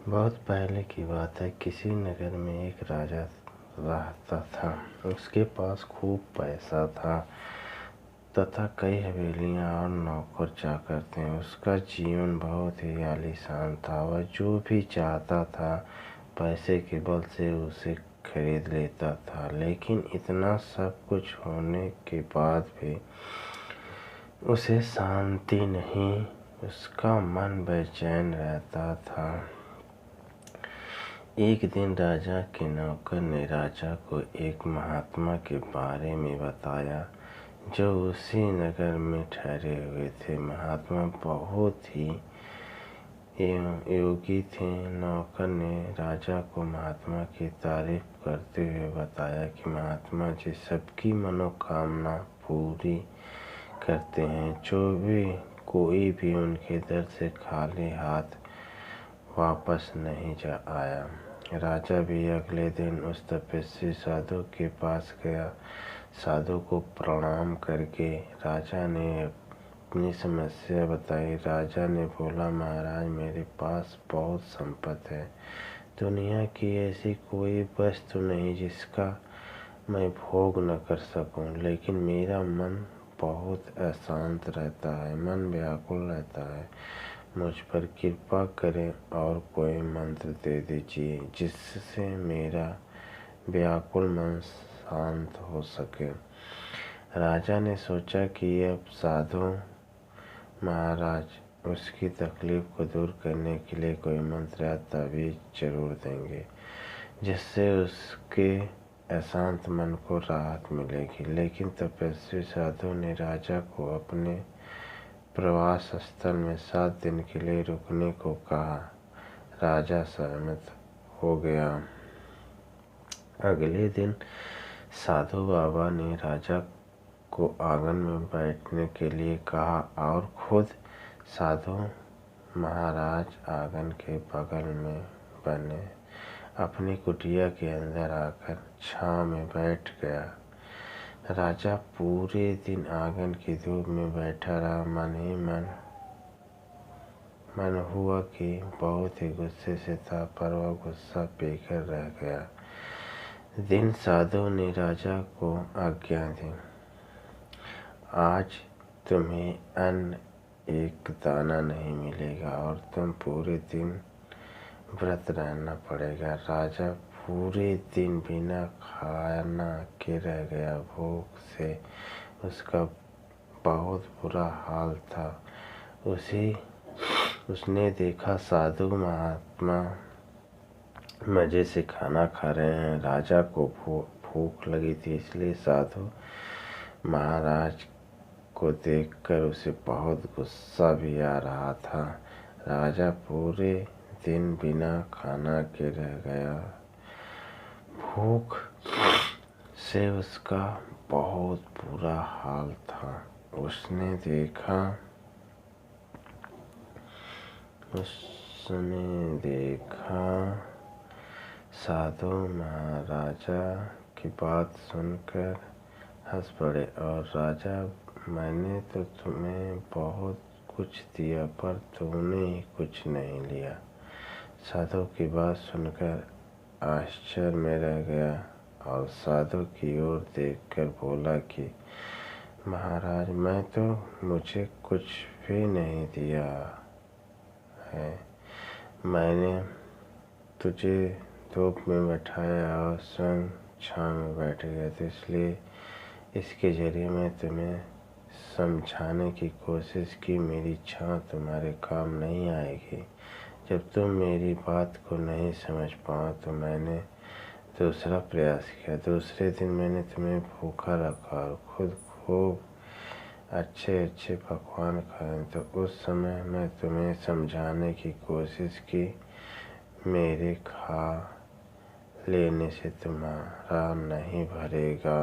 बहुत पहले की बात है। किसी नगर में एक राजा रहता था। उसके पास खूब पैसा था तथा कई हवेलियां और नौकर चाकर थे। उसका जीवन बहुत ही आलीशान था। वह जो भी चाहता था पैसे के बल से उसे खरीद लेता था। लेकिन इतना सब कुछ होने के बाद भी उसे शांति नहीं। उसका मन बेचैन रहता था। एक दिन राजा के नौकर ने राजा को एक महात्मा के बारे में बताया जो उसी नगर में ठहरे हुए थे। महात्मा बहुत ही योगी थे। नौकर ने राजा को महात्मा की तारीफ करते हुए बताया कि महात्मा जी सबकी मनोकामना पूरी करते हैं। कोई भी उनके दर से खाली हाथ वापस नहीं आया। राजा भी अगले दिन उस तपस्वी साधु के पास गया। साधु को प्रणाम करके राजा ने अपनी समस्या बताई। राजा ने बोला, महाराज मेरे पास बहुत संपत्ति है। दुनिया की ऐसी कोई वस्तु नहीं जिसका मैं भोग न कर सकूं, लेकिन मेरा मन बहुत अशांत रहता है, मन व्याकुल रहता है। मुझ पर कृपा करें और कोई मंत्र दे दीजिए जिससे मेरा व्याकुल मन शांत हो सके। राजा ने सोचा कि अब साधु महाराज उसकी तकलीफ को दूर करने के लिए कोई मंत्र या ताबीज जरूर देंगे जिससे उसके अशांत मन को राहत मिलेगी। लेकिन तपस्वी साधु ने राजा को अपने प्रवास स्थल में 7 दिन के लिए रुकने को कहा। राजा सहमत हो गया। अगले दिन साधु बाबा ने राजा को आंगन में बैठने के लिए कहा और खुद साधु महाराज आंगन के बगल में बने अपनी कुटिया के अंदर आकर छांव में बैठ गया। राजा पूरे दिन आंगन की धूप में बैठा रहा। मन ही मन हुआ कि बहुत ही गुस्से से था, पर वह गुस्सा पीकर रह गया। दिन साधु ने राजा को आज्ञा दी, आज तुम्हें अन्न एक दाना नहीं मिलेगा और तुम पूरे दिन व्रत रहना पड़ेगा। राजा पूरे दिन बिना खाना के रह गया। भूख से उसका बहुत बुरा हाल था। उसने देखा साधु महात्मा मजे से खाना खा रहे हैं। राजा को भूख लगी थी, इसलिए साधु महाराज को देखकर उसे बहुत गुस्सा भी आ रहा था। राजा पूरे दिन बिना खाना के रह गया। भूख से उसका बहुत बुरा हाल था। उसने देखा साधु महाराजा की बात सुनकर हंस पड़े और राजा, मैंने तो तुम्हें बहुत कुछ दिया पर तुमने ही कुछ नहीं लिया। साधु की बात सुनकर आश्चर्य में रह गया और साधु की ओर देखकर बोला कि महाराज मुझे कुछ भी नहीं दिया है। मैंने तुझे धूप में बैठाया और स्वयं छांव में बैठ गया, तो इसलिए इसके जरिए मैं तुम्हें समझाने की कोशिश की। मेरी छांव तुम्हारे काम नहीं आएगी। जब तुम मेरी बात को नहीं समझ पाओ तो मैंने दूसरा प्रयास किया। दूसरे दिन मैंने तुम्हें भूखा रखा और खुद खूब अच्छे पकवान खाए, तो उस समय मैं तुम्हें समझाने की कोशिश की, मेरे खा लेने से तुम्हारा नहीं भरेगा।